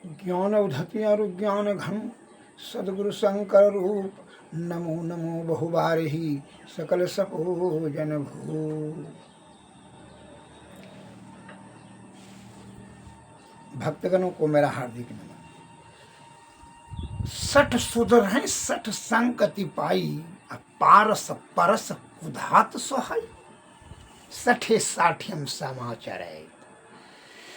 ज्ञान उद्धति और ज्ञान घन सदगुरु शंकर रूप। नमो नमो बहुबारही सकल सपो जन भू। भक्तगणों को मेरा हार्दिक नमन। सठ सुधर है सठ संकति पाई, पारस परस उधात सोहाई। सठे साठ्यम समाचार है,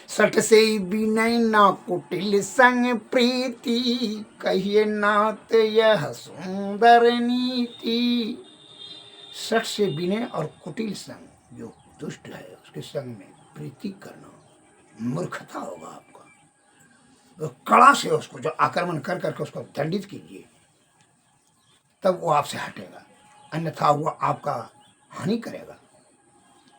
सठ से विनय ना कुटिल संग प्रीति। कहिए नाथ यह सुंदर नीति। सठ से विनय और कुटिल संग, जो दुष्ट है उसके संग में प्रीति करना मूर्खता होगा आपका। तो कड़ा से उसको जो आक्रमण कर करके उसको दंडित कीजिए, तब वो आपसे हटेगा, अन्यथा वो आपका हानि करेगा।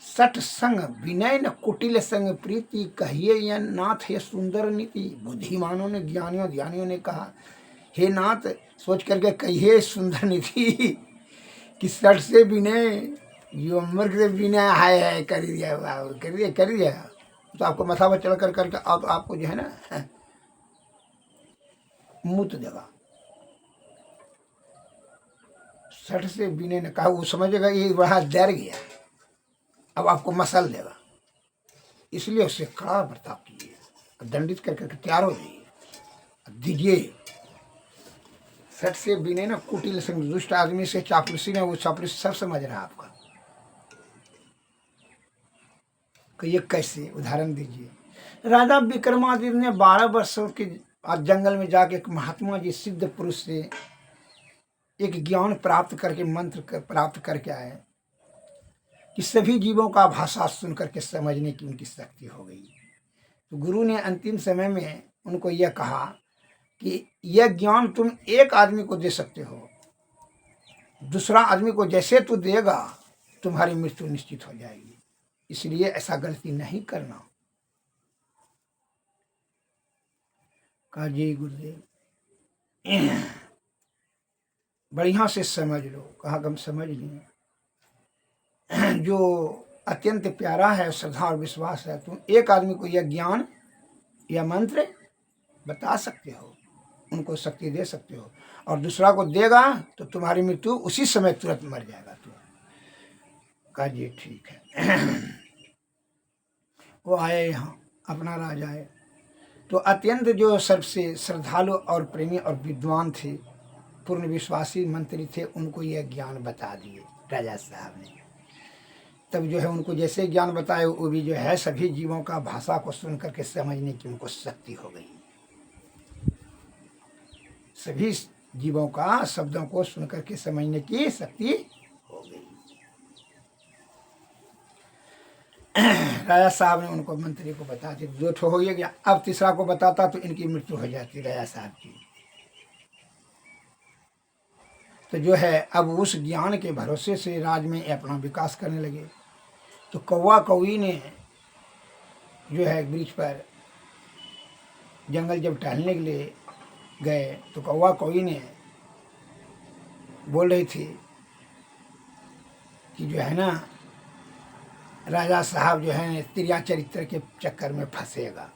सठ संग विनय न कुटिल संग प्रीति। कहिए यह नाथ ये सुंदर नीति। बुद्धिमानों ने, ज्ञानियों ध्यानियों ने कहा, हे नाथ सोच करके कहिए सुंदर नीति कि सठ से विनय, जो मूर्ख से विनय है कर दिया, कर दिया तो आपको मथा पर चढ़ कर करके आपको जो है ना मूत देगा। सठ से विनय ने कहा, वो समझेगा ये बड़ा डर गया, अब आपको मसल देगा, इसलिए उससे कड़ा बर्ताव कीजिए, दंडित करके तैयार हो जाइए, दीजिए। सठ से विनय ना कुटिल संग, दुष्ट आदमी से चापलूसी ना, वो चापलूसी सब समझ रहा है आपका। कहिए कैसे, उदाहरण दीजिए। राजा विक्रमादित्य ने 12 वर्षों के जंगल में जाके एक महात्मा जी सिद्ध पुरुष से एक ज्ञान प्राप्त करके, मंत्र प्राप्त करके आए कि सभी जीवों का भाषा सुन करके समझने की उनकी शक्ति हो गई। तो गुरु ने अंतिम समय में उनको यह कहा कि यह ज्ञान तुम एक आदमी को दे सकते हो, दूसरा आदमी को जैसे तू देगा तुम्हारी मृत्यु निश्चित हो जाएगी, इसलिए ऐसा गलती नहीं करना। कहा जी गुरुदेव बढ़िया से समझ लो। कहा हम समझ लिए, जो अत्यंत प्यारा है, श्रद्धा और विश्वास है, तुम एक आदमी को यह ज्ञान या मंत्र बता सकते हो, उनको शक्ति दे सकते हो, और दूसरा को देगा तो तुम्हारी मृत्यु उसी समय तुरंत मर जाएगा तू। कहा जी ठीक है। वो आए यहाँ, अपना राजा आए, तो अत्यंत जो सबसे श्रद्धालु और प्रेमी और विद्वान थे, पूर्ण विश्वासी मंत्री थे, उनको यह ज्ञान बता दिए राजा साहब ने। तब जो है उनको जैसे ज्ञान बताए, वो भी जो है सभी जीवों का भाषा को सुन करके समझने की उनको शक्ति हो गई। सभी जीवों का शब्दों को सुन करके समझने की शक्ति हो गई। राजा साहब ने उनको मंत्री को बता दी, 2 ठो हो गया, अब तीसरा को बताता तो इनकी मृत्यु हो जाती राजा साहब की। तो जो है अब उस ज्ञान के भरोसे से राज में अपना विकास करने लगे। तो कौवा कौवी ने जो है वृक्ष पर जंगल जब टहलने के लिए गए, तो कौवा कौवी ने बोल रही थी कि जो है ना राजा साहब जो है तिरिया चरित्र के चक्कर में फंसेगा।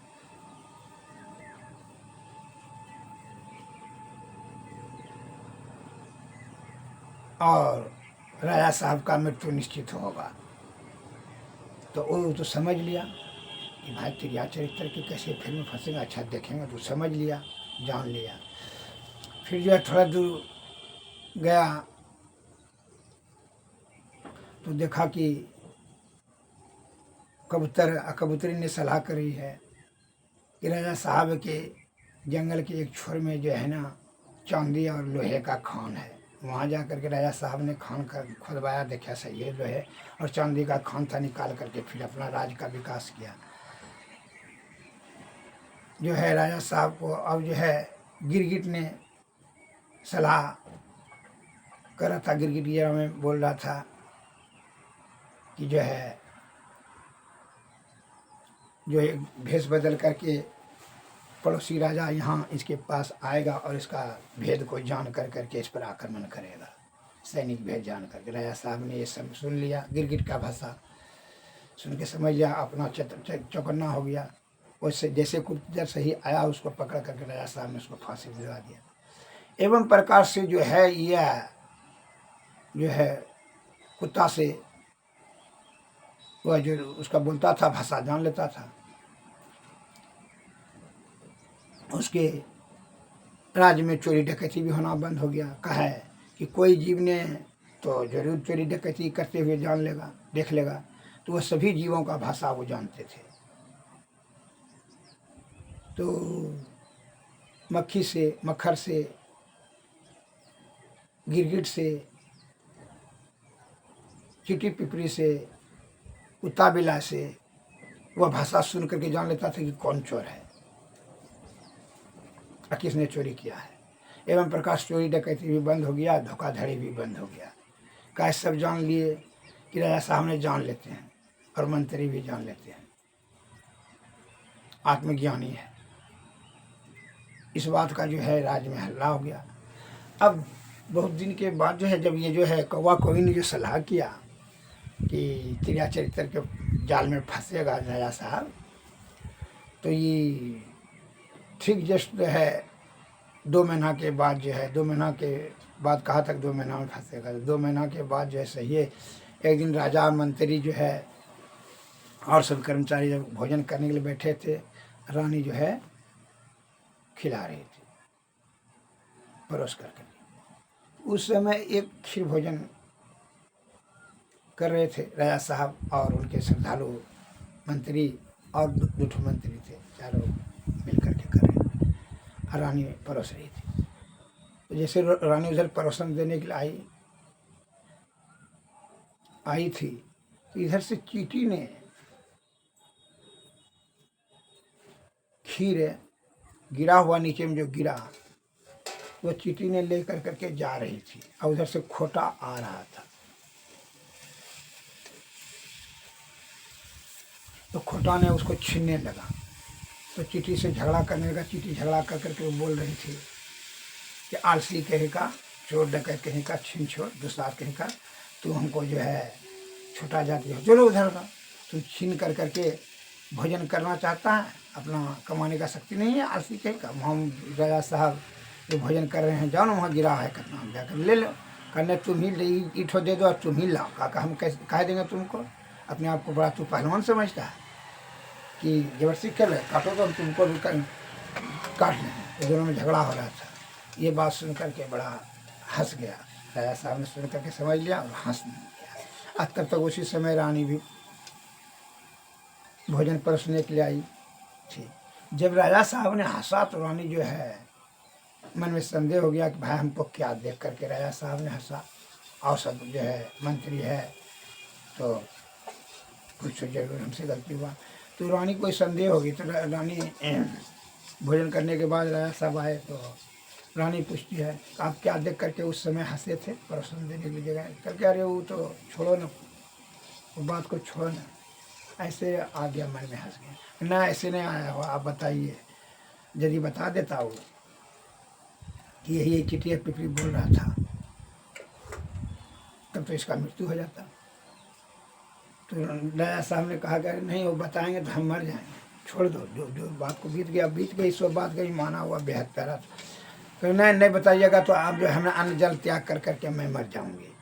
और राजा साहब का मृत्यु निश्चित होगा। तो वो तो समझ लिया कि भाई तिरिया चरित्र के कैसे फिल्म फंसेगा, अच्छा देखेंगे, तो समझ लिया, जान लिया। फिर जो है थोड़ा दूर गया तो देखा कि कबूतरी ने सलाह करी है कि राजा साहब के जंगल के एक छोर में जो है ना चांदी और लोहे का खान है, वहाँ जा करके राजा साहब ने खान कर खुदवाया, देखा सही है लोहे और चांदी का खान था, निकाल करके फिर अपना राज का विकास किया। जो है राजा साहब को अब जो है गिरगिट ने सलाह कर रहा था, गिरगिट ये में बोल रहा था कि जो है जो भेष बदल करके पड़ोसी राजा यहाँ इसके पास आएगा और इसका भेद को जान कर करके इस पर आक्रमण करेगा, सैनिक भेद जान करके। राजा साहब ने ये सब सुन लिया, गिरगिट का भाषा सुन के समझ लिया, अपना चौकन्ना हो गया। वैसे जैसे कुछ से ही आया उसको पकड़ करके राजा साहब ने उसको फांसी दिलवा दिया। एवं प्रकार से जो है यह जो है कुत्ता से वह जो उसका बोलता था भाषा जान लेता था। उसके राज्य में चोरी डकैती भी होना बंद हो गया। कहा है कि कोई जीव ने तो जरूर चोरी डकैती करते हुए जान लेगा, देख लेगा, तो वह सभी जीवों का भाषा वो जानते थे। तो मक्खी से, मक्खर से, गिरगिट से, चींटी पिपरी से, कुत्ता बिल्ला से वह भाषा सुन करके जान लेता था कि कौन चोर है और किसने चोरी किया है। एवं प्रकार चोरी डकैती भी बंद हो गया, धोखाधड़ी भी बंद हो गया। काय सब जान लिए कि राजा साहब ने जान लेते हैं और मंत्री भी जान लेते हैं, आत्मज्ञानी है। इस बात का जो है राज्य में हल्ला हो गया। अब बहुत दिन के बाद जो है जब ये जो है कौवा कोई ने जो सलाह किया कि चिड़िया चरित्र के जाल में फंसेगा राजा साहब, तो ये ठीक जस्ट जो है 2 महीना के बाद जो है, 2 महीना के बाद कहा तक 2 महीना में फंसेगा। 2 महीना के बाद जो है सही है, एक दिन राजा मंत्री जो है और सब कर्मचारी जब भोजन करने के लिए बैठे थे, रानी जो है खिला रही थी परोस करके। उस समय एक खीर भोजन कर रहे थे राजा साहब और उनके श्रद्धालु मंत्री और 2 मंत्री थे, चारों मिल करके कर रहे थे और रानी परोस रही थी। तो जैसे रानी उधर परोसन देने के लिए आई थी, तो इधर से चींटी ने खीर गिरा हुआ नीचे में जो गिरा, वो चींटी ने लेकर करके जा रही थी और उधर से खोटा आ रहा था। तो खोटा ने उसको छीनने लगा, तो चींटी से झगड़ा करने लगा। चींटी झगड़ा कर करके वो बोल रही थी कि आलसी कहे का, चोर डकैत कहे का, छीन छोड़ दुसार कहे का, तू हमको जो है छोटा जाती हो, चलो उधर का। तू छीन कर करके भोजन करना चाहता है, अपना कमाने का शक्ति नहीं है, आलसी कहे का। हम राजा साहब जो भोजन कर रहे हैं, जाओ ना वहाँ गिरा है कितना, हम जाकर ले लो। कहने तुम ही ईंटो दे दो और तुम ही लाओ। काका हम कैसे कह देंगे तुमको, अपने आप को बड़ा तू पहलवान समझता है कि जबरदस्ती कर ले, काटो तो हम तुमको भी काट लें। तो दोनों में झगड़ा हो रहा था। ये बात सुन करके बड़ा हंस गया राजा साहब ने, सुन करके समझ लिया और हंस गया। अब तब तक उसी समय रानी भी भोजन परोसने के लिए आई थी। जब राजा साहब ने हंसा तो रानी जो है मन में संदेह हो गया कि भाई हमको क्या देख करके राजा साहब ने हंसा, और सब जो है मंत्री है तो कुछ तो जरूर हमसे गलती हुआ। तो रानी कोई संदेह होगी, तो रानी भोजन करने के बाद राजा साहब आए तो रानी पूछती है आप क्या देख करके उस समय हंसे थे परोसन देने की जगह करके। अरे वो तो छोड़ो ना, वो बात को छोड़ो ना, ऐसे आ गया मन में, हंस गया। ना ऐसे नहीं आया हो, आप बताइए। यदि बता देता वो कि यही चिटिया पिपरी बोल रहा था, तब तो इसका मृत्यु हो जाता। तो राजा साहब ने कहा कि नहीं वो बताएंगे तो हम मर जाएंगे, छोड़ दो, जो जो बात को बीत गया बीत गई, सो बात गई, माना हुआ बेहद प्यारा था। तो नहीं बताइएगा तो आप जो है अन्न जल त्याग कर करके मैं मर जाऊंगी।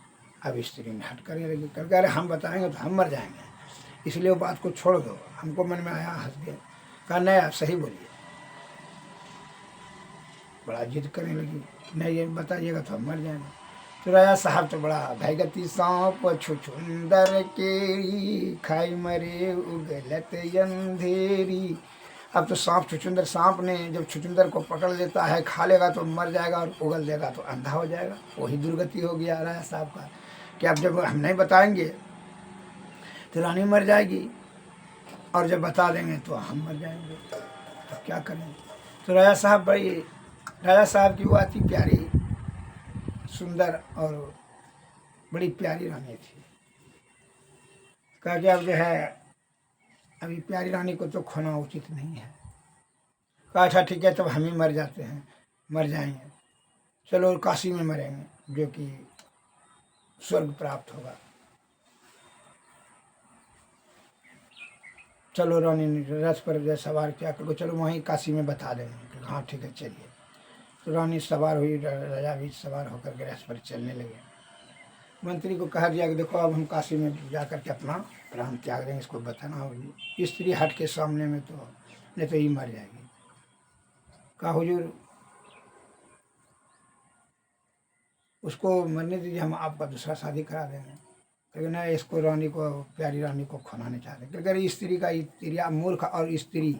अब स्त्री ने हट करने लगी, करके अरे हम बताएंगे तो हम मर जाएंगे, इसलिए वो बात को छोड़ दो। हमको मन में आया, हंस गए। कहा नहीं आप सही बोलिए। बड़ा जिद करने लगी, नहीं ये बताइएगा तो हम मर जाएंगे। तो राजा साहब तो बड़ा भैगती सांप छुछुंदर केरी, खाई मरे उगलत अंधेरी। अब तो सांप छुछुंदर, सांप ने जब छुछुंदर को पकड़ लेता है, खा लेगा तो मर जाएगा और उगल देगा तो अंधा हो जाएगा। वही दुर्गति हो गया राजा साहब का कि अब जब हम नहीं बताएंगे तो रानी मर जाएगी और जब बता देंगे तो हम मर जाएंगे, तो क्या करें। तो राजा साहब की वो अति प्यारी सुंदर और बड़ी प्यारी रानी थी। कहा कि अब जो है अभी प्यारी रानी को तो खोना उचित नहीं है। कहा अच्छा ठीक है, तब हम ही मर जाते हैं, मर जाएंगे, चलो काशी में मरेंगे जो कि स्वर्ग प्राप्त होगा। चलो रानी ने रथ पर जो सवार किया करको, चलो वहीं काशी में बता देंगे। हाँ ठीक है चलिए। तो रानी सवार हुई, राजा भी सवार होकर के रथ पर चलने लगे। मंत्री को कहा दिया कि देखो अब हम काशी में जा कर के अपना प्राण त्याग देंगे, इसको बताना होगी। स्त्री हट के सामने में तो नहीं तो ये मर जाएगी। कहा हुजूर उसको मरने दीजिए, हम आपका दूसरा शादी करा देंगे। लेकिन नहीं, इसको रानी को, प्यारी रानी को खुनाने चाहते। क्योंकि स्त्री का स्त्रिया मूर्ख और स्त्री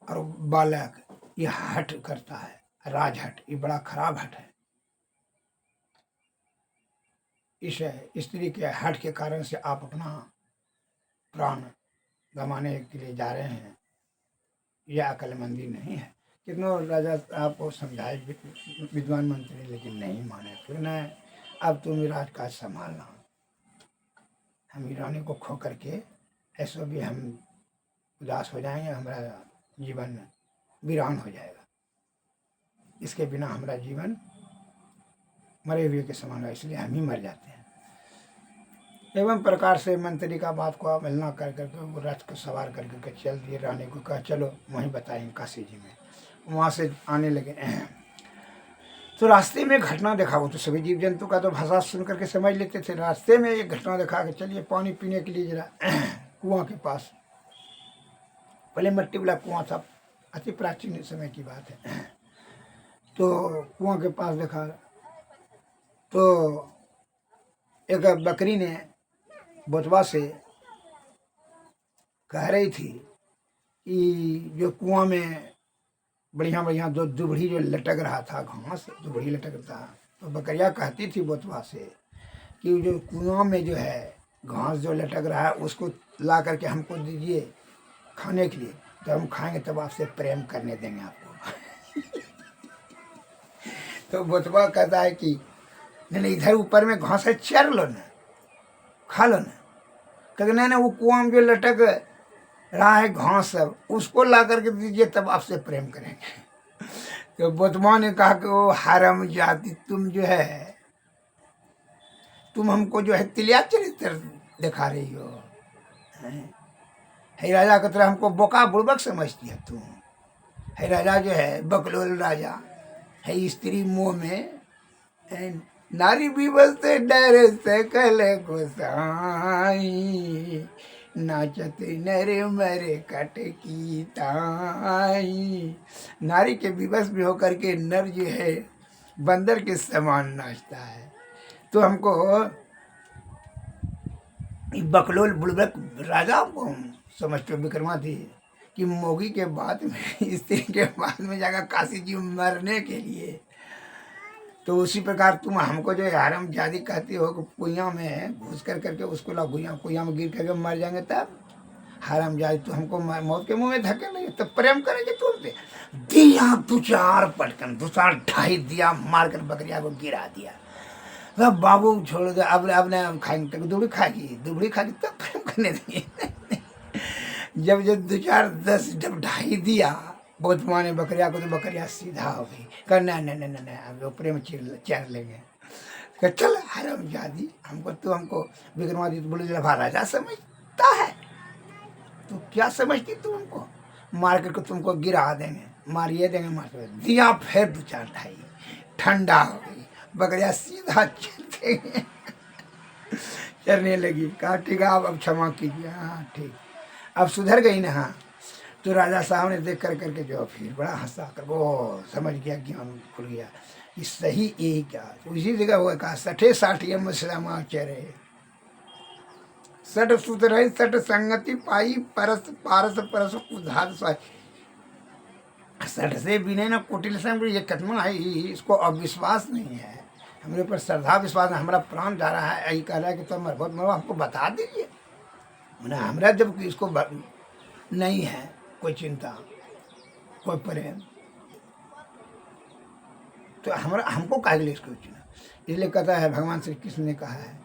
और बालक ये हट करता है, राजहट, ये बड़ा खराब हट है। इस स्त्री के हट के कारण से आप अपना प्राण गंवाने के लिए जा रहे हैं, यह अक्लमंदी नहीं है। कितनों राजा आपको समझाए विद्वान मंत्री, लेकिन नहीं माने। फिर न अब तुम राजकाज संभालना, हम रानी को खो करके ऐसा भी हम उदास हो जाएंगे, हमारा जीवन वीरान हो जाएगा। इसके बिना हमारा जीवन मरे हुए के समान है, इसलिए हम ही मर जाते हैं। एवं प्रकार से मंत्री का बात को अवहेलना कर करके वो रथ को सवार कर करके चल दिए। रानी को कहा चलो वहीं बताएंगे काशी जी में। वहाँ से आने लगे तो रास्ते में घटना देखा। वो तो सभी जीव जंतु का तो भाषा सुन करके समझ लेते थे। रास्ते में एक घटना देखा कि चलिए पानी पीने के लिए जरा कुआं के पास, पहले मिट्टी वाला कुआं था, अति प्राचीन समय की बात है। तो कुआं के पास देखा तो एक बकरी ने बोतवा से कह रही थी कि जो कुआं में बढ़िया बढ़िया जो दुबड़ी जो लटक रहा था, घास दुबड़ी लटकता, तो बकरिया कहती थी बोतवा से कि जो कुआं में जो है घास जो लटक रहा है उसको ला करके हमको दीजिए खाने के लिए, तो हम खाएंगे, तब आपसे प्रेम करने देंगे आपको। तो बोतवा कहता है कि नहीं, इधर ऊपर में घास है, चर लो ना, खा लो ना। कहते नहीं, वो कुआं में जो लटक रहा है घास सब, उसको ला करके दीजिए, तब आपसे प्रेम करेंगे। तो बोतवा ने कहा कि वो हराम जाति, तुम जो है, तुम हमको जो है तिलिया चरित्र दिखा रही हो। है राजा की तरह हमको बोका बुड़बक समझती है तुम। है राजा जो है बकलोल राजा है, स्त्री मोह में नारी भी बसते डर से कले गोसाई, नाचते नरे मरे कट की ताई। नारी के विवश में होकर के नर जो है बंदर के समान नाचता है। तो हमको बकलोल बुड़बक राजा को समझते विक्रमादित्य कि मोगी के बाद में, स्त्री के बाद में जाकर काशी जी मरने के लिए। तो उसी प्रकार तुम हमको जो हराम जादी कहती हो कि कुइया में घुस कर करके उसको ला कुइया में गिर करके मर जाएंगे, तब हराम जादी तो हमको मौत के मुंह में धके नहीं, तब प्रेम करेंगे तुमसे। दिया दो चार पटकन, दो चार ढाई दिया, मार कर बकरिया को गिरा दिया। तब बाबू छोड़ दे, अब खाएंगे, दुबड़ी खाएगी तब प्रेम करने देंगे। जब दो चार 10 जब ढाई दिया बहुत माने बकरिया को, तो बकरिया सीधा हो गई। करना नहीं अब ऊपरे में चैन लेंगे। चल हराम जादी, हमको विक्रमादित्य बोले राजा समझता है, तो क्या समझती तुम हमको, मार करके तुमको गिरा देंगे, मारिए देंगे, मार दिया। फिर 2 4 ढाई, ठंडा हो गई, बकरिया सीधा चलने लगी। कहा ठीक है अब क्षमा कीजिए। हाँ ठीक, अब सुधर गई ना। हाँ, तो राजा साहब ने देख कर करके जो फिर बड़ा हंसा कर, वो समझ गया, ज्ञान खुल गया कि सही यही क्या। तो इसी जगह हुआ कहा 60 60 श्यामाचरे, 60 सुत रहे 60 संगति पाई, परस पारस परस उधार स्वाई। 60 से बिने ना कुटिल संग, ये कथमा है, इसको अविश्वास नहीं है, हमरे पर श्रद्धा विश्वास है। हमारा प्राण जा रहा है, यही कह रहा है कि तुम बहुत मरो, हमको बता दीजिए। मैंने हमारा जब इसको नहीं है कोई चिंता, कोई प्रेम, तो हमारा हमको काहे लिए इसको चुना। इसलिए कहता है भगवान श्री कृष्ण ने कहा है,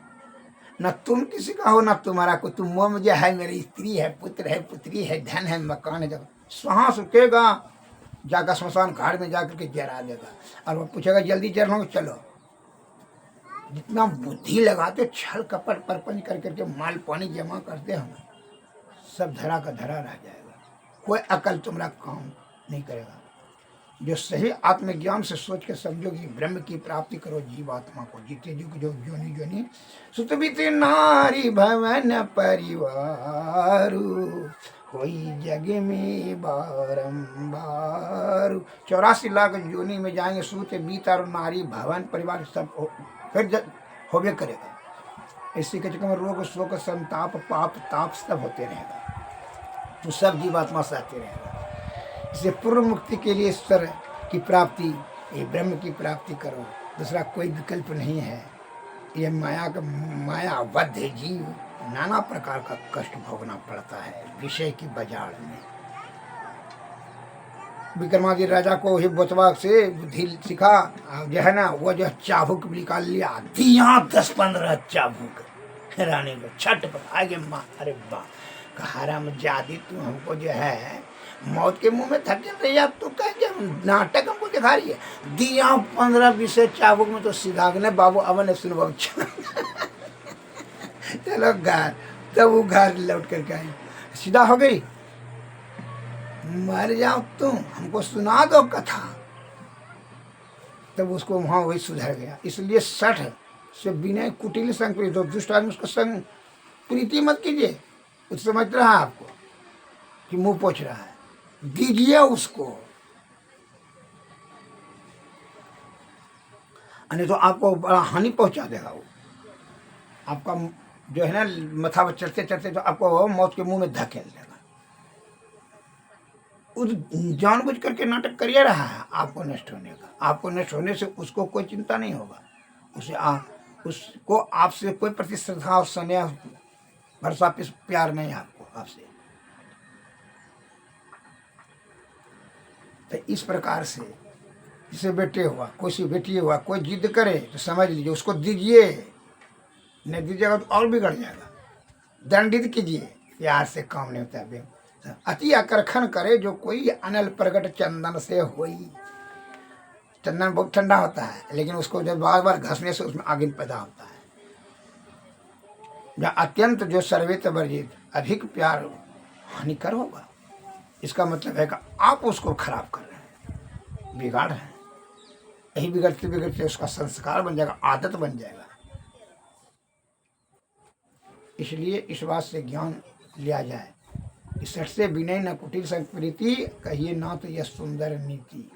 न तुम किसी का हो, न तुम्हारा कोई, तुम मोह मुझे है, मेरी स्त्री है, पुत्र है, पुत्री है, धन है, मकान है, जब सांस रुकेगा जाकर स्मशान घाट में जाकर के जरा देगा। और वो पूछेगा जल्दी जल रहा हूँ, चलो। जितना बुद्धि लगाते, छल कपट परपंच कर करके माल पानी जमा करते हम, सब धरा का धरा रह जाएगा, कोई अकल तुम्हारा काम नहीं करेगा। जो सही आत्मज्ञान से सोच के समझोगी, ब्रह्म की प्राप्ति करो जीवात्मा को, जीते जुग जो जोनी जोनी सुत बीते नारी भवन परिवार, होई जग में बारंबार। 84 लाख जोनी में जाएंगे, सूत बीत और नारी भवन परिवार सब फिर होबे करेगा। इसी के चक्कर में रोग शोक संताप पाप ताप सब होते रहेगा, तो सब जीवात्मा से आते रहेगा। इसे पूर्व मुक्ति के लिए ईश्वर की प्राप्ति, ये ब्रह्म की प्राप्ति करो, दूसरा कोई विकल्प नहीं है। ये मायाबद्ध जीव नाना प्रकार का कष्ट भोगना पड़ता है विषय की बाजार में। विक्रमादित्य राजा को ही बोतवा से बुद्धि सिखा, जो है ना वो जो चाबुक निकाल लिया, दिया 10-15 चाबुक रानी को छट पर आगे माँ। अरे वाह, हराम जादी तू हमको जो है मौत के मुंह में धकेल रही है, तू कह के नाटक हमको दिखा रही है। दिया 15-20 चाबुक में तो सीधा ने बाबू अवन सुन चलो घर, तब वो घर लौट करके आई, सीधा हो गई। मर जाओ तुम, हमको सुना दो कथा। तब उसको वहाँ वही सुधर गया। इसलिए 60 से विनय कुटिल संग प्रीति, तो दुष्ट आदमी उसका संग प्रीति मत कीजिए। उस समझ रहा है आपको कि मुंह पोछ रहा है, दीजिए उसको, नहीं तो आपको बड़ा हानि पहुंचा देगा। वो आपका जो है ना मथा पर चढ़ते चढ़ते तो आपको मौत के मुंह में धकेल देगा। उस जानबूझ करके नाटक करिए रहा है आपको नष्ट होने का। आपको नष्ट होने से उसको कोई चिंता नहीं होगा, उसको आपसे कोई प्रतिश्रद्धा और स्नेह भरोसा प्यार नहीं है आपको आपसे। तो इस प्रकार से जिसे बेटे हुआ, कोई सी बेटी हुआ, कोई जिद करे तो समझ लीजिए उसको दीजिए, नहीं दीजिएगा तो और बिगड़ जाएगा। दंडित कीजिए, प्यार से काम नहीं होता है। अति आकर्षण करे जो कोई अनल प्रगट चंदन से होई। चंदन बहुत ठंडा होता है, लेकिन उसको जब बार बार घसने से उसमें आगिन पैदा होता है। या अत्यंत जो सर्वेत वर्जित, अधिक प्यार हानिकर होगा। इसका मतलब है कि आप उसको खराब कर रहे हैं, बिगाड़ रहे हैं। यही बिगड़ते बिगड़ते उसका संस्कार बन जाएगा, आदत बन जाएगा। इसलिए इस बात से ज्ञान लिया जाए। सठ से विनय न कुटिल संग प्रीति, कहिए ना तो यह सुंदर नीति।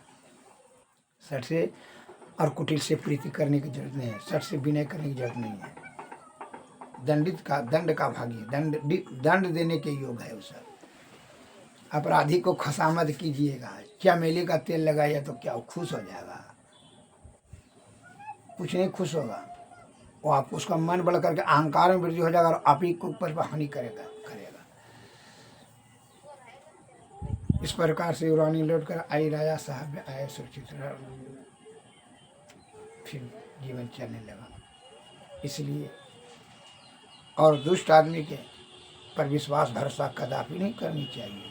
सठ से और कुटिल से प्रीति करने की जरूरत नहीं है, सठ से विनय करने की जरूरत नहीं है। दंड का भागी, दंड देने के योग है उसे। अपराधी को खसामत कीजिएगा, चमेली का तेल लगाइए तो क्या वो खुश हो जाएगा? कुछ नहीं खुश होगा। वो आप उसका मन बढ़ करके अहंकार में वृद्धि हो जाएगा और आप ही को ऊपर हानि करेगा। इस प्रकार से रानी लौट कर आई, राजा साहब आए सुरक्षित, फिर जीवन चलने लगा। इसलिए और दुष्ट आदमी के पर विश्वास भरोसा कदापि नहीं करनी चाहिए।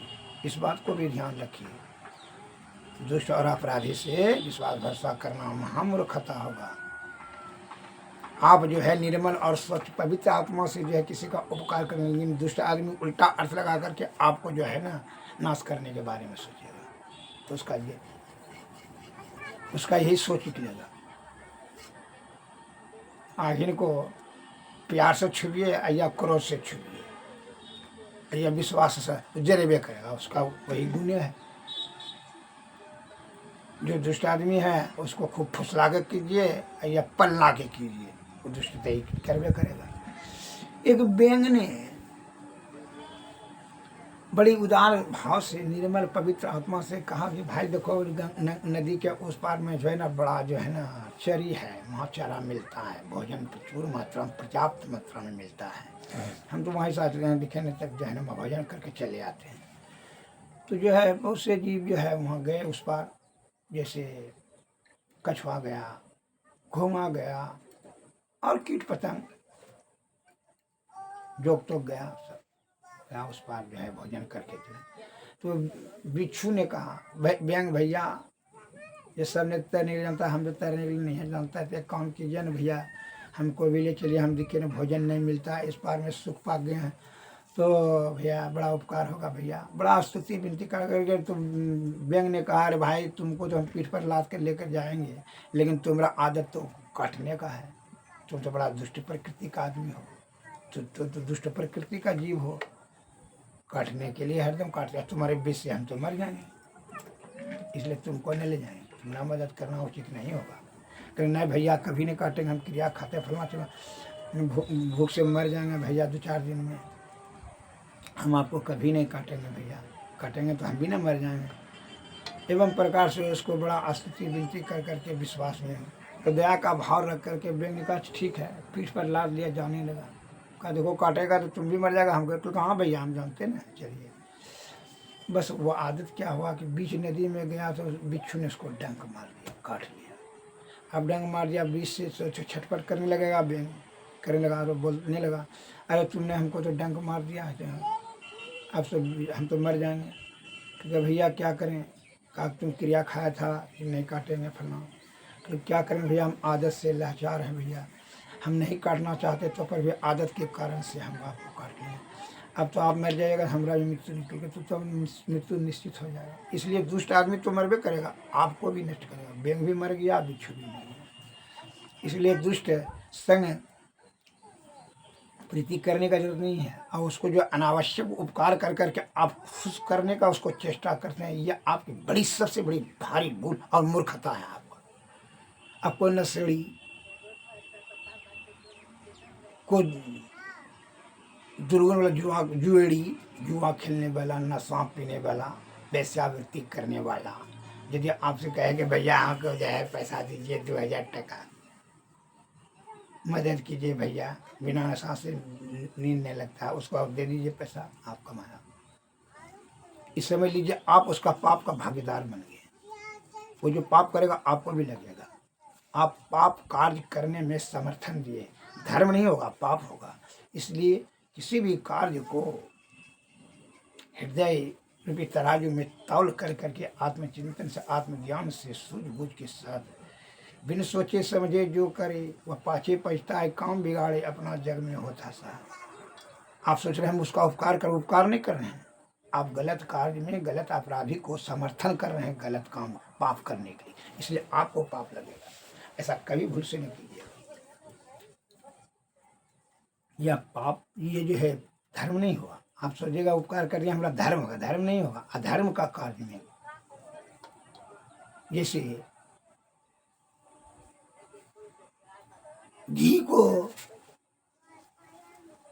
इस बात को भी ध्यान रखिए। दुष्ट और अपराधी से विश्वास भरोसा करना महामूर्खता होगा। आप जो है निर्मल और स्वच्छ पवित्र आत्मा से जो है किसी का उपकार करने, लेकिन दुष्ट आदमी उल्टा अर्थ लगा करके आपको जो है ना नाश करने के बारे में सोचेगा, तो उसका यही सोच निकलेगा। आखिर को प्यार से छुपिए या क्रोध से छुपिए या विश्वास से जरेबे करेगा, उसका वही गुण है। जो दुष्ट आदमी है उसको खूब फुसला के कीजिए या पलना के कीजिए, वो दुष्ट करवे करेगा। एक बैंग ने बड़ी उदार भाव से निर्मल पवित्र आत्मा से कहा कि भाई देखो नदी के उस पार में जो है ना बड़ा जो है ना चरी है, वहाँ चारा मिलता है, भोजन प्रचुर मात्रा में पर्याप्त मात्रा में मिलता है। हम तो वहीं साथ दिखने तक जो है ना भोजन करके चले आते हैं। तो जो है बहुत से जीव जो है वहाँ गए उस पार, जैसे कछुआ गया, घोंगा गया और कीट पतंग जोक तो गया, सब गया उस पार जो है भोजन करके थे। तो बिच्छू ने कहा व्यंग भैया ये सब ने तैरने के जानता, हम तो तैरने के लिए नहीं जानता, तो एक काम कीजिए ना भैया, हमको भी ले चलिए, हम दिखे ना भोजन नहीं मिलता, इस पार में सुख पा गए हैं। तो भैया बड़ा उपकार होगा भैया, बड़ा स्तुति विनती कर करके तुम व्यंग ने कहा अरे भाई तुमको तो हम पीठ पर लाद कर लेकर जाएंगे, लेकिन तुम्हारा आदत तो काटने का है, तुम तो बड़ा दुष्ट प्रकृति का आदमी हो, तो दुष्ट प्रकृति का जीव हो, काटने के लिए हरदम काट दिया, तुम्हारे बीच से हम तो मर जाएंगे, इसलिए तुमको न ले जाएंगे, तुम्हारा मदद करना उचित नहीं होगा। कहीं नहीं भैया कभी नहीं काटेंगे, हम क्रिया खाते फलना चला भूख से मर जाएंगे भैया 2-4 दिन में, हम आपको कभी नहीं काटेंगे भैया, काटेंगे तो हम भी ना मर जाएंगे। एवं प्रकार से उसको बड़ा स्तुति विनती कर करके विश्वास में तो दया का भाव रख करके व्यंग ने कहा ठीक है, पीठ पर लाद लिया, जाने लगा। कहा देखो काटेगा तो तुम भी मर जाएगा, हम तो कहाँ भैया हम जानते ना, चलिए। बस वो आदत क्या हुआ कि बीच नदी में गया तो बिच्छू ने उसको डंक मार दिया, काट लिया। अब डंक मार दिया, बीच से छटपट करने लगेगा, व्यंग करने लगा तो बोलने लगा अरे तुमने हमको तो डंक मार दिया है, अब तो हम तो मर जाएंगे। क्योंकि भैया क्या करें, कहा तुम क्रिया खाया था कि नहीं काटेंगे फलना, तो क्या करें भैया, हम आदत से लाचार हैं भैया, हम नहीं काटना चाहते तो पर भी आदत के कारण से हम आपको काट लें, अब तो आप मर जाइएगा, हमारा भी मृत्यु निकल गया तो मृत्यु निश्चित हो जाएगा। इसलिए दुष्ट आदमी तो मरबे करेगा, आपको भी नष्ट करेगा, व्यंग भी मर गया, बिच्छू भी मर गया। इसलिए दुष्ट संग प्रीति करने का जरूरत नहीं है, और उसको जो अनावश्यक उपकार कर करके आप खुश करने का उसको चेष्टा करते हैं, यह आपकी बड़ी सबसे बड़ी भारी भूल और मूर्खता है। आपको नशेड़ी को दुर्गुण वाला जुआ खेलने वाला, नशा पीने वाला, वेश्यावृत्ति करने वाला यदि आपसे कहे कि भैया हमको जो है पैसा दीजिए 2000 टका, मदद कीजिए भैया, बिना नशा से नींद नहीं लगता, उसको आप दे दीजिए पैसा, आप कमाना, इस समझ लीजिए आप उसका पाप का भागीदार बन गए। वो जो पाप करेगा आपको भी लगेगा, आप पाप कार्य करने में समर्थन दिए, धर्म नहीं होगा पाप होगा। इसलिए किसी भी कार्य को हृदय रूपी तराजू में तौल कर करके आत्मचिंतन से, आत्मज्ञान से, सूझबूझ के साथ बिन सोचे समझे जो करे वह पाछे पछताए, काम बिगाड़े अपना जग में होता सा। आप सोच रहे हैं हम उसका उपकार कर, उपकार नहीं कर रहे हैं, आप गलत कार्य में गलत अपराधी को समर्थन कर रहे हैं, गलत काम पाप करने के लिए, इसलिए आपको पाप लगेगा। ऐसा कभी भूल से नहीं कीजिए। यह पाप ये जो है धर्म नहीं हुआ। आप सोचिएगा उपकार कर दिया हमारा धर्म होगा, धर्म नहीं होगा, अधर्म का कार्य में। जैसे घी को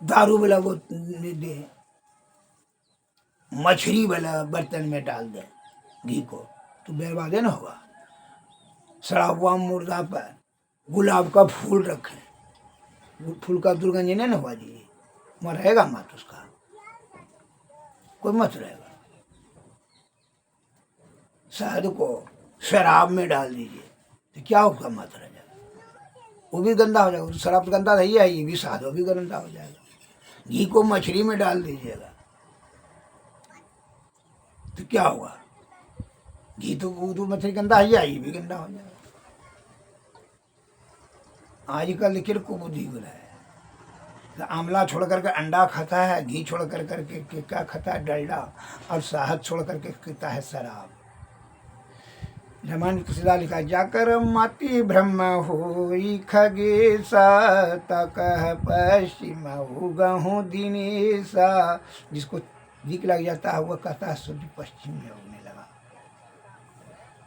दारू वाला वो दे, मछली वाला बर्तन में डाल दे घी को, तो बर्बादे ना होगा। सड़ा हुआ मुर्दा पर गुलाब का फूल रखे, फूल का दुर्गंध नहीं ना हुआ जी, वहाँ रहेगा मत, उसका कोई मत रहेगा। शहद को शराब में डाल दीजिए तो क्या उसका मत रह जाएगा, वो भी गंदा हो जाएगा। तो शराब तो गंदा नहीं है, ये भी शहद वो भी गंदा हो जाएगा। घी को मछली में डाल दीजिएगा तो क्या होगा, घी तो मछली गंदा है, ये भी गंदा हो जाएगा। आजकल देखिए कुबुद्धि हो रहा है, आंवला छोड़ करके अंडा खाता है, घी छोड़ कर करके क्या खाता है, डलडा, और शहद छोड़ करके पीता है शराब। रामायण तुलसीदास लिखा, जाकर माती ब्रह्म होई खगेसा, तकह पश्चिम उगहूँ दिनेसा। जिसको दिक लग जाता है वह कहता है सूर्य पश्चिम में उगने लगा।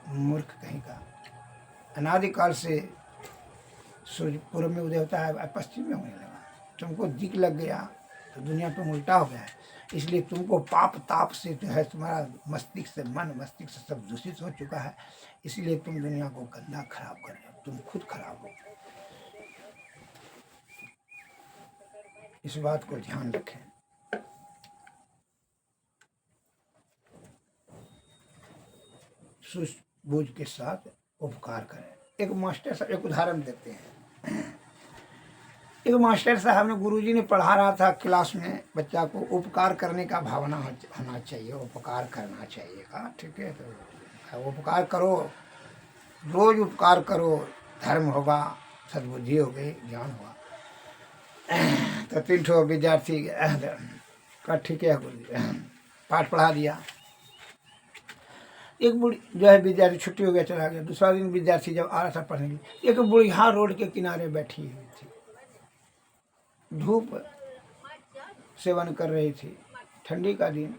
मूर्ख कहीं का, अनादिकाल से सूर्य पूर्व में उदय होता है, पश्चिम में होने लगा। तुमको दिक लग गया तो दुनिया तुम उल्टा हो गया है। इसलिए तुमको पाप ताप से जो है तुम्हारा मस्तिष्क से, मन मस्तिष्क से सब दूषित हो चुका है। इसलिए तुम दुनिया को गंदा खराब कर रहे हो, तुम खुद खराब हो। इस बात को ध्यान रखें। सूझबूझ के साथ उपकार करें। एक मास्टर साहब एक उदाहरण देते हैं। एक मास्टर साहब ने, गुरुजी ने पढ़ा रहा था क्लास में, बच्चा को उपकार करने का भावना होना चाहिए, उपकार करना चाहिए। कहा ठीक है, तो उपकार करो, रोज उपकार करो, धर्म होगा, सद्बुद्धि हो गई, ज्ञान होगा। तो 3 ठो विद्यार्थी कहा ठीक है गुरु जी, पाठ पढ़ा दिया। एक बूढ़ी जो है विद्यार्थी छुट्टी हो गया चला गया। दूसरा दिन विद्यार्थी जब आ रहा था पढ़ने के लिए, एक बुढ़िया रोड के किनारे बैठी हुई थी, धूप सेवन कर रही थी, ठंडी का दिन,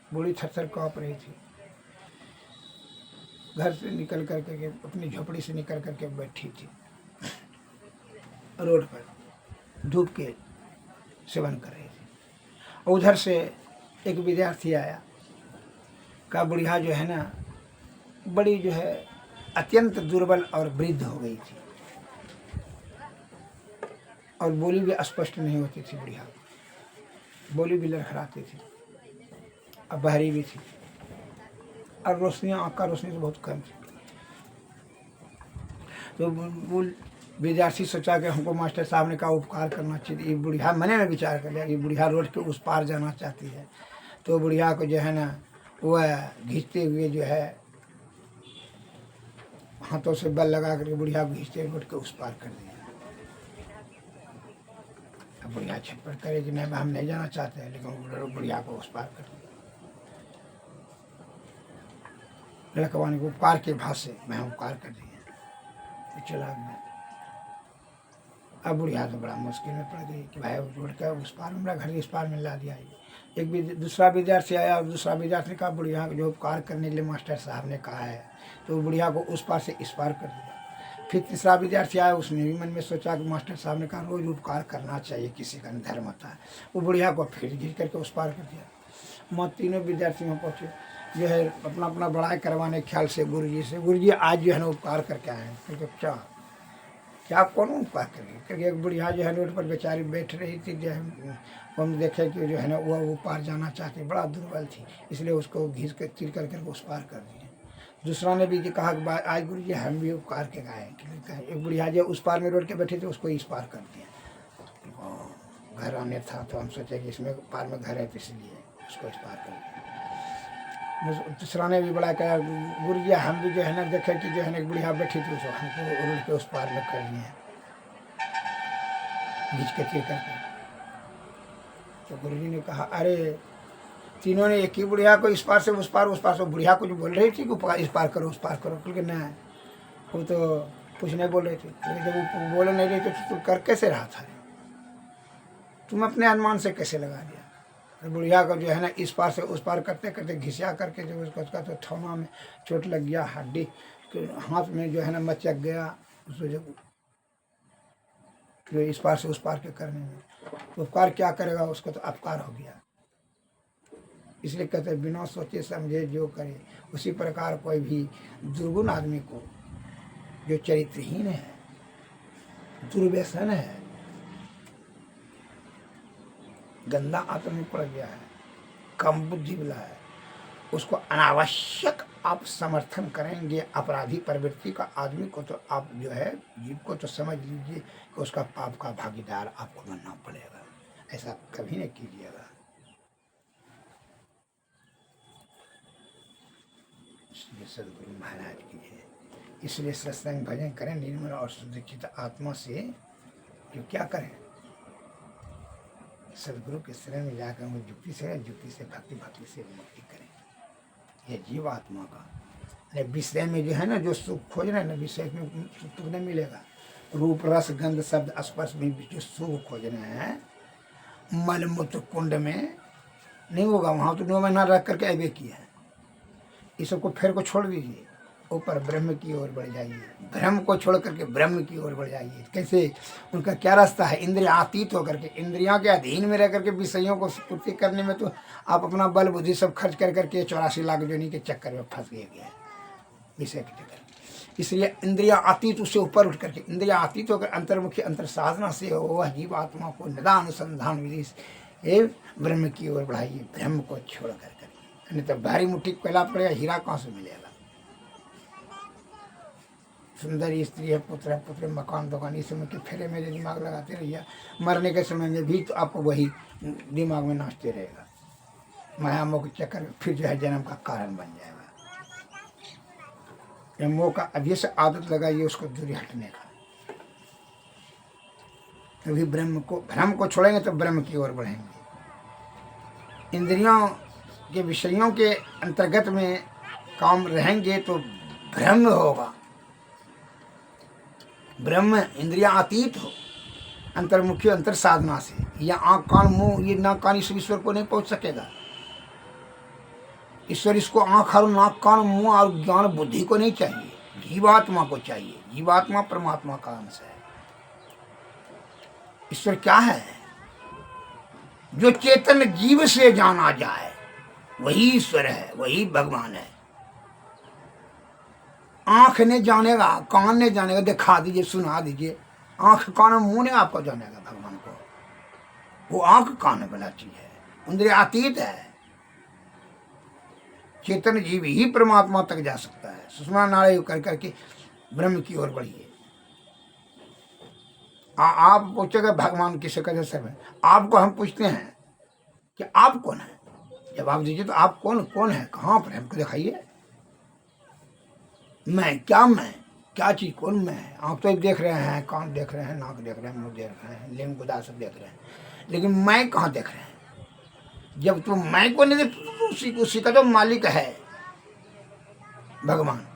बूढ़ी थर-थर काँप रही थी। घर से निकल कर के अपनी झोपड़ी से निकल कर के बैठी थी रोड पर, धूप के सेवन कर रही थी। और उधर से एक विद्यार्थी आया, का बुढ़िया जो है ना बड़ी जो है अत्यंत दुर्बल और वृद्ध हो गई थी, और बोली भी स्पष्ट नहीं होती थी। बुढ़िया बोली भी लड़खड़ाती थी, और बहरी भी थी, और रोशनियाँ, आँख का रोशनी तो बहुत कम थी। तो वो विद्यार्थी सोचा कि हमको मास्टर साहब ने कहा उपकार करना चाहिए। ये बुढ़िया मने में विचार कर लिया कि बुढ़िया रोड के उस पार जाना चाहती है। तो बुढ़िया को जो है ना वह घींचते हुए जो है हाथों से बल लगा कर बुढ़िया को घींचते रोड के उस पार कर दिया। अब बुढ़िया छटपट करे कि नहीं हम नहीं जाना चाहते हैं, लेकिन बुढ़िया को उस पार कर दिया। लड़कवानी को उपकार के भाव से मैं उपकार कर दिया तो चला गया। अब बुढ़िया तो बड़ा मुश्किल में पड़ गई कि भाई रोड का उस पार, हमारा घर इस पार में ला दिया। एक दूसरा विद्यार्थी आया, और दूसरा विद्यार्थी ने कहा बुढ़िया को जो उपकार करने के लिए मास्टर साहब ने कहा है, तो बुढ़िया को उस पार से इस पार कर दिया। फिर तीसरा विद्यार्थी आया, उसने भी मन में सोचा कि मास्टर साहब ने कहा रोज उपकार करना चाहिए, किसी का धर्म होता है। वो बुढ़िया को फिर घिर करके उस पार कर दिया। मैं तीनों विद्यार्थी में पहुँचे, जो है अपना अपना बड़ाई करवाने ख्याल से गुरु जी से, गुरु जी आज जो है ना उपकार करके आए हैं। क्योंकि क्या कौन उपकार करेंगे, क्योंकि एक बुढ़िया जो है रोड पर बेचारी बैठ रही थी, जो है हम देखे कि जो है ना वो पार जाना चाहती, बड़ा दुर्बल थी, इसलिए उसको घिस कर तीर करके उस पार कर दिए। दूसरा ने भी कहा कि आज गुरु जी हम भी उपकार के गाए। एक बुढ़िया जो उस पार में रोड के बैठे थे उसको इस पार कर दिया। घर आने था तो हम सोचे कि इसमें पार में घर है, तो इसलिए उसको इस पार कर दिया। दूसरा ने भी बड़ा कहा गुरु जी हम भी जो है ना देखे कि जो है ना एक बुढ़िया बैठी थी, उसको हमको रोड के उस पार में कर दिए घींच के तीर करके। तो गुरु जी ने कहा अरे तीनों ने एक ही बुढ़िया को इस पार से उस पार, उस पार से, बुढ़िया कुछ बोल रही थी कि इस पार करो उस पार करो, क्योंकि नहीं वो तो कुछ नहीं बोल रही थी। लेकिन जब वो बोल नहीं रही थी तो तू कर कैसे रहा था, तुम अपने अनुमान से कैसे लगा दिया। तो बुढ़िया को जो है ना इस पार से उस पार करते करते घिसिया करके जो उसका तो थौना में चोट लग गया, हड्डी हाथ में जो है ना मचक गया, उसको जब इस पार से उस पार के करने में, तो उपकार क्या करेगा, उसको तो अपकार हो गया। इसलिए कहते हैं बिना सोचे समझे जो करे। उसी प्रकार कोई भी दुर्गुण आदमी को, जो चरित्रहीन है, दुर्व्यसन है, गंदा आत्मा में पड़ गया है, कम बुद्धि वाला है, उसको अनावश्यक आप समर्थन करेंगे अपराधी प्रवृत्ति का आदमी को, तो आप जो है जीव को तो समझ लीजिए कि उसका पाप का भागीदार आपको बनना पड़ेगा। ऐसा कभी नहीं कीजिएगा। इसलिए सदगुरु महाराज की है, इसलिए सत्संग भजन करें निर्मल और सुदीक्षित आत्मा से। जो क्या करें, सदगुरु के शरण में जाकर वो युक्ति से भक्ति, भक्ति से मुक्ति करें। यह जीव आत्मा का विषय में जो है ना जो सुख खोज रहे हैं ना, विषय में सुख नहीं मिलेगा। रूप रस गंध शब्द स्पर्श में जो सुख खोज रहे हैं, मलमूत्र कुंड में नहीं होगा। वहाँ तो 9 महीना रख करके ऐबे किया है। इस सबको फेर को छोड़ दीजिए, ऊपर ब्रह्म की ओर बढ़ जाइए। ब्रह्म को छोड़ करके ब्रह्म की ओर बढ़ जाइए। कैसे, उनका क्या रास्ता है, इंद्रियातीत होकर के, इंद्रियों के अधीन में रह करके विषयों को पूर्ति करने में तो आप अपना बल बुद्धि सब खर्च कर करके 84 लाख जोनी के चक्कर में फंस गए विषय के चक्कर। इसलिए इंद्रिया अतीत उससे ऊपर उठ करके, इंद्रिया अतीत होकर अंतर्मुखी अंतर साधना से वह जीव आत्मा को निदान अनुसंधान विधि से ब्रह्म की ओर बढ़ाइए। ब्रह्म को छोड़ कर नहीं तो भारी मुट्ठी कोयला पड़ेगा, हीरा कहाँ से मिलेगा। सुंदर स्त्री है, पुत्र है, पुत्र मकान दुकान, इस समय के फेरे में जो दिमाग लगाते रहिए, मरने के समय में भी तो आपको वही दिमाग में नाचते रहेगा। माया मोह के चक्कर में फिर जो है जन्म का कारण बन जाएगा। ये मोह का अभी से आदत लगाइए उसको दूरी हटने का, तभी ब्रह्म को, भ्रम को छोड़ेंगे तो ब्रह्म की ओर बढ़ेंगे। इंद्रियों के विषयों के अंतर्गत में काम रहेंगे तो भ्रम होगा। ब्रह्म इंद्रियां अतीत हो, अंतर्मुखी अंतर साधना से, या आँख कान मुंह ये नाक कान इस ईश्वर को नहीं पहुंच सकेगा। ईश्वर इसको आँख और नाक कान मुंह और ज्ञान बुद्धि को नहीं चाहिए, जीवात्मा को चाहिए। जीवात्मा परमात्मा का अंश है। ईश्वर क्या है? जो चेतन जीव से जाना जाए वही ईश्वर है, वही भगवान है। आंख ने जानेगा, कान ने जानेगा, दिखा दीजिए, सुना दीजिए। आंख कान मुंह ने आपको जानेगा भगवान को। वो आंख कान वाला चीज है, इंद्रिय अतीत है। चेतन जीव ही परमात्मा तक जा सकता है। सुषमा नाड़ी कर करके ब्रह्म की ओर बढ़िए। आप पूछेगा भगवान किसे कहते सब है। आपको हम पूछते हैं कि आप कौन है, जवाब दीजिए। तो आप कौन है, कहाँ पर हमको दिखाइए। मैं क्या चीज, कौन मैं है? आप तो देख रहे हैं, कान देख रहे हैं, नाक देख रहे हैं, मुंह देख रहे हैं, लिंग गुदा सब देख रहे हैं, लेकिन मैं कहाँ देख रहे हैं? जब तुम मैं को नहीं देख, उसी का तो मालिक है भगवान।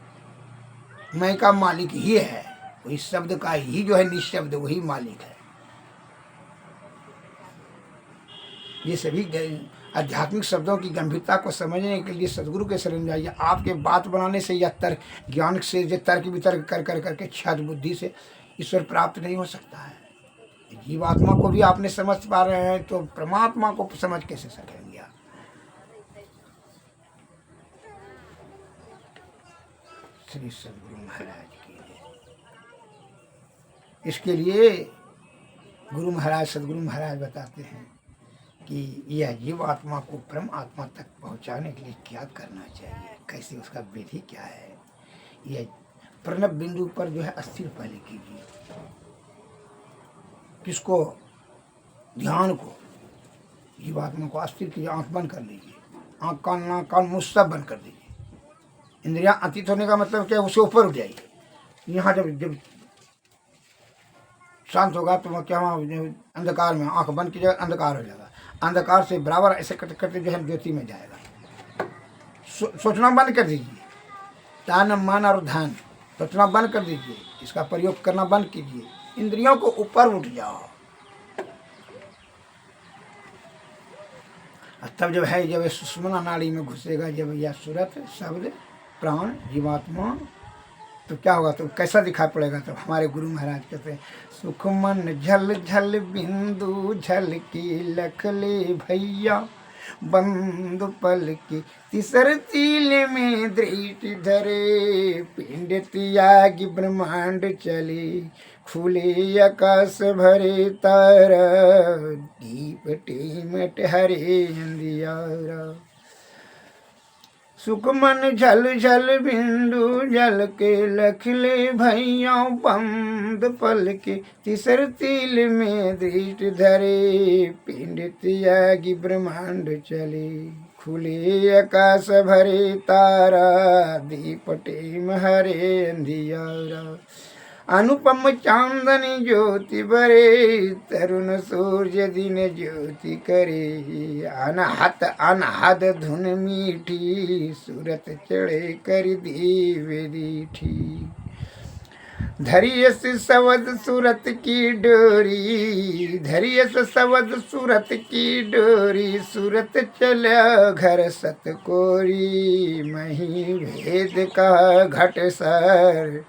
मैं का मालिक ही है, वही शब्द का ही जो है निशब्द, वही मालिक है। ये सभी आध्यात्मिक शब्दों की गंभीरता को समझने के लिए सदगुरु के शरण जाइए। आपके बात बनाने से या तर्क ज्ञान से या तर्क वितर्क कर कर करके क्षद बुद्धि से ईश्वर प्राप्त नहीं हो सकता है। जीवात्मा को भी आपने समझ पा रहे हैं तो परमात्मा को समझ कैसे सकेंगे आप? श्री सदगुरु महाराज की जय। इसके लिए गुरु महाराज, सदगुरु महाराज बताते हैं कि यह जीवात्मा को परम आत्मा तक पहुंचाने के लिए क्या करना चाहिए, कैसे उसका विधि क्या है। यह प्रणव बिंदु पर जो है अस्थिर पहले कीजिए। किसको? ध्यान को, जीवात्मा को अस्थिर कीजिए। आंख बंद कर लीजिए, आंख कान नाक कान मुंह सब बंद कर दीजिए। इंद्रियां अतीत होने का मतलब क्या है? उससे ऊपर उठ जाइए। यहाँ जब शांत होगा तो क्या अंधकार में आंख बंद कीजिएगा, अंधकार हो जाएगा। अंधकार से बराबर ऐसे करते करते जो है ज्योति में जाएगा। सोचना बंद कर दीजिए। तन मन और धन सोचना बंद कर दीजिए, इसका प्रयोग करना बंद कीजिए। इंद्रियों को ऊपर उठ जाओ। तब जब है जब सुषुम्ना नाड़ी में घुसेगा, जब यह सूरत शब्द प्राण जीवात्मा, तो क्या होगा? तो कैसा दिखाई पड़ेगा? तो हमारे गुरु महाराज कहते हैं, सुख मन झल झल बिंदु झल की लख ले भैया, बंद पल की तिसर तिल में दृष्टि धरे, पिंड त्यागी ब्रह्मांड चले, खुले आकाश भरे तारा, दीप टेमट हरे अंधियारा। सुख मन झल झल बिंदु जल के लखले भैया, बंद पल के तिसर तिल में दृष्टि धरे, पिंड त्यागी ब्रह्मांड चले, खुले आकाश भरे तारा, दीप टेम हरे अंधियारा। अनुपम चांदनी ज्योति बरे, तरुण सूर्य दिन ज्योति करे, अनहद धुन मीठी, सूरत चढ़े कर दीवे दीठी। धरियस सवद सूरत की डोरी, धरियस सवद सूरत की डोरी, सूरत चला घर सतकोरी, मही भेद का घट सर,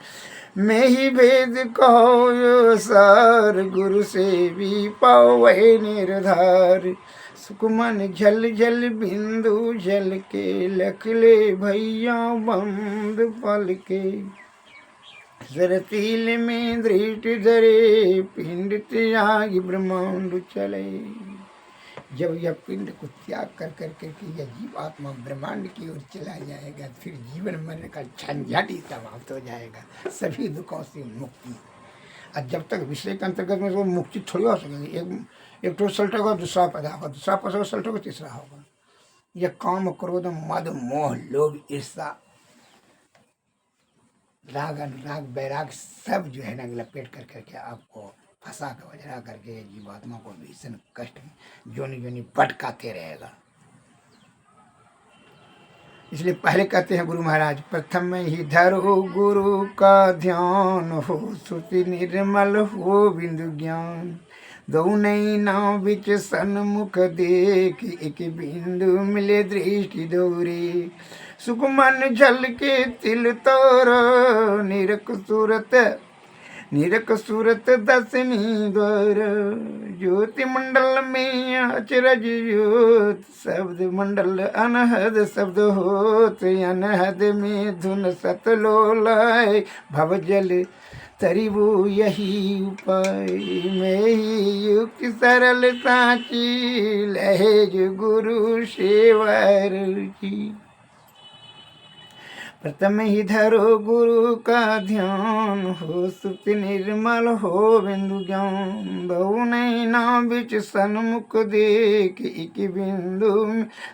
मैं ही भेद कहो सार, गुरु से भी पावे निर्धार। सुकुमन झल झल बिंदु जल के लखले भैया, बंद पल के सरतिल में दृष्टि धरे, पिंड त्यागी ब्रह्मांड चले। जब यह पिंड को त्याग कर कर करके यह जीवात्मा ब्रह्मांड की ओर चला जाएगा, फिर जीवन मरण का झंझट ही समाप्त हो जाएगा, सभी दुखों से मुक्ति। और जब तक विषय के अंतर्गत में वो मुक्ति थोड़ी हो सकेगी। एक तो सल्ट होगा, दूसरा पैदा होगा, दूसरा पैदा होगा, सल्ट होगा, तीसरा होगा। यह काम क्रोध मद मोह लोभ ईर्षा राग अनुराग वैराग सब जो है ना लपेट कर करके आपको फंसा कर वजरा करके जीवात्मा को भीषण कष्ट जोनी जोनी भटकाते रहेगा। इसलिए पहले कहते हैं गुरु महाराज, प्रथम ही धरो गुरु का ध्यान, हो श्रुति निर्मल हो बिंदु ज्ञान। दो नई नाव बिच सन्मुख देख, एक बिंदु मिले दृष्टि दोरे। सुख मन झल के तिल तोर, निरक सूरत दसनी द्वार। ज्योति मंडल में अचरज ज्योत, शब्द मंडल अनहद शब्द होत। अनहद में धुन सतलोलाय, भव जल तरिबो यही उपाय। में ही युक्ति सरल साची, लहेज गुरु सेवर की। प्रथम ही धरो गुरु का ध्यान, हो सुत निर्मल हो बिंदु ज्ञान। बहु नैना बिच सन्मुख देख, एक बिंदु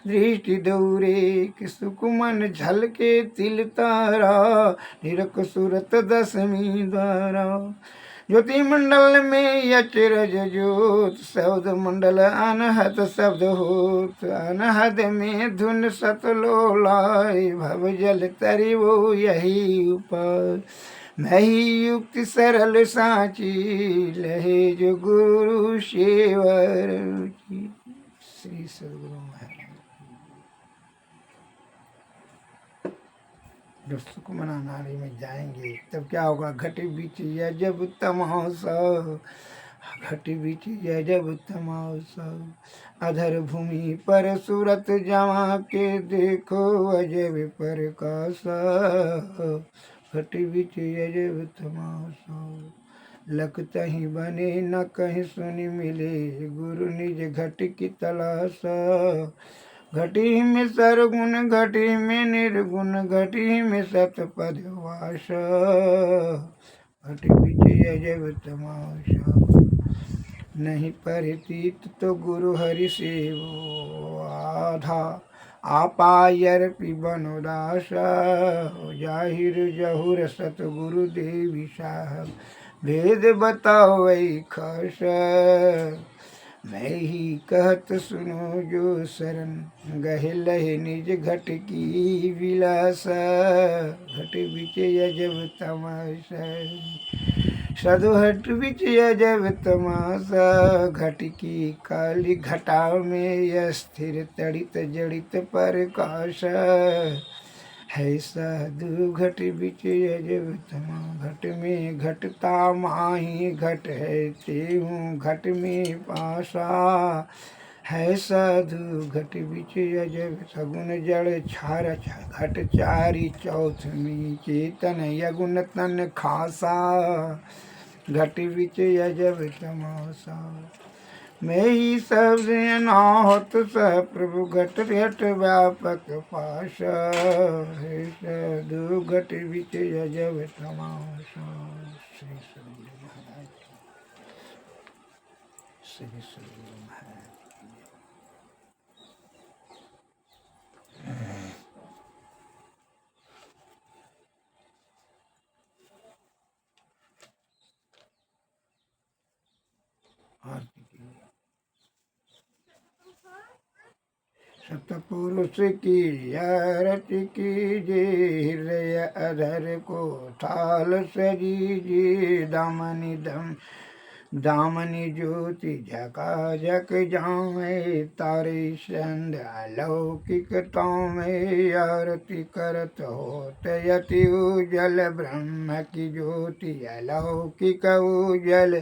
दृष्टि दौरे। सुख मन झलके तिल तारा, निरक सूरत दसमी द्वारा। ज्योति मंडल में अचरज ज्योत, शब्द मंडल अनहद शब्द होत। अनहद में धुन सतलोलाय, भव जल तरिबो यही उपाय। मैं ही युक्ति सरल साची, लहे जो गुरु सेवर की। श्री सद्गुरु महाराज। जब सुखमना नारी में जाएंगे तब क्या होगा? घटी बीच या जब तमाशा, घटी बीच या जब तमाशा। अधर भूमि पर सूरत जमा के देखो, अजब प्रकाशा। घटी बीच या जब तमाशा, लगता ही बने न कहीं सुनी मिले, गुरु निज घट की तलाशा। घटी में सरगुण, घटी में निर्गुण, घटी में सतपद वास। घटी बीच अजब तमाशा, नहीं परितीत तो गुरु हरि सेवो। आधा आपायर पिबन उदासा, जाहिर जहुर सतगुरु देवी साहब। भेद बताओ वही खास, मैं ही कहत सुनो जो शरण। गहे लहे निज घट की विलासा, घट बिच अजब तमाशा। साधु हट बिच अजब तमाशा। घट की काली घटा में स्थिर, तड़ित जड़ित प्रकाश। है साधु घट बिच अजब तमा, घट में घटता माही घट है तेहूँ घट में पासा। है साधु घट बिच अजब, सगुन जड़ छार घट चारी चौथ में। चेतन यगुन तन खासा, घट बिच अजब तमाशा। मैं ही शब्द अनाहत सह, प्रभु घट घट व्यापक पाशा। है साधु घट बिच अजब तमाशा। श्री सद्गुरु महाराज, श्री सद्गुरु महाराज। सतपुरुष की आरती कीजे, हृदय अधर को थाल सजीजे। दामनी ज्योति झकाझक जामे, तारे संध्या लौकिकताओं में। आरती करत होत यति उजल, ब्रह्म की ज्योति अलौकिक उजल।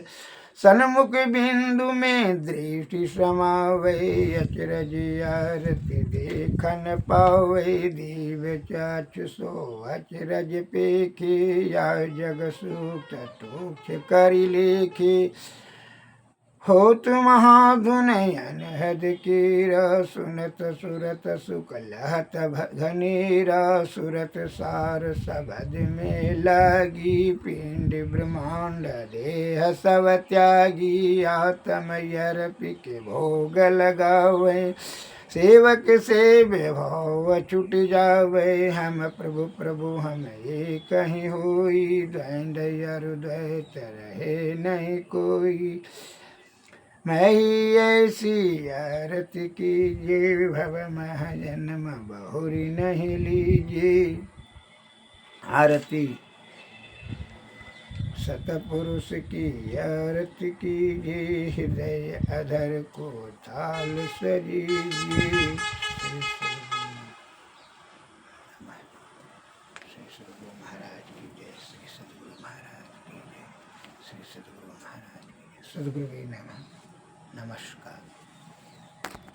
सन्मुख बिंदु में दृष्टि समावे, अचरज आरती देखन पावे। दिव्य चाक्षु सो अचरज पेखे, या जग सूक्त टूक्ष करि लेखे। होत महाधुन अनहद कीरा, सुनत सुरत सुख लहत घनेरा। सुरत सार सबद में लागी, पिंड ब्रह्मांड देह सब त्यागी। आत्म अर्पि के भोग लगावे, सेवक से भाव छुट जावे। हम प्रभु प्रभु हम एक ही होई, द्वैत अरुद्वैत रहे नहीं कोई। मैं ही ऐसी आरती कीजिए, भव महाजन्म बहुरी नहीं लीजिए। आरती सतपुरुष की आरती कीजिए, हृदय अधर को थाल सजीजिए। श्री सद्गुरु महाराज की जय, श्री सद्गुरु महाराज की जय, श्री सद्गुरु महाराज की जय। सद्गुरु नमः। नमस्कार।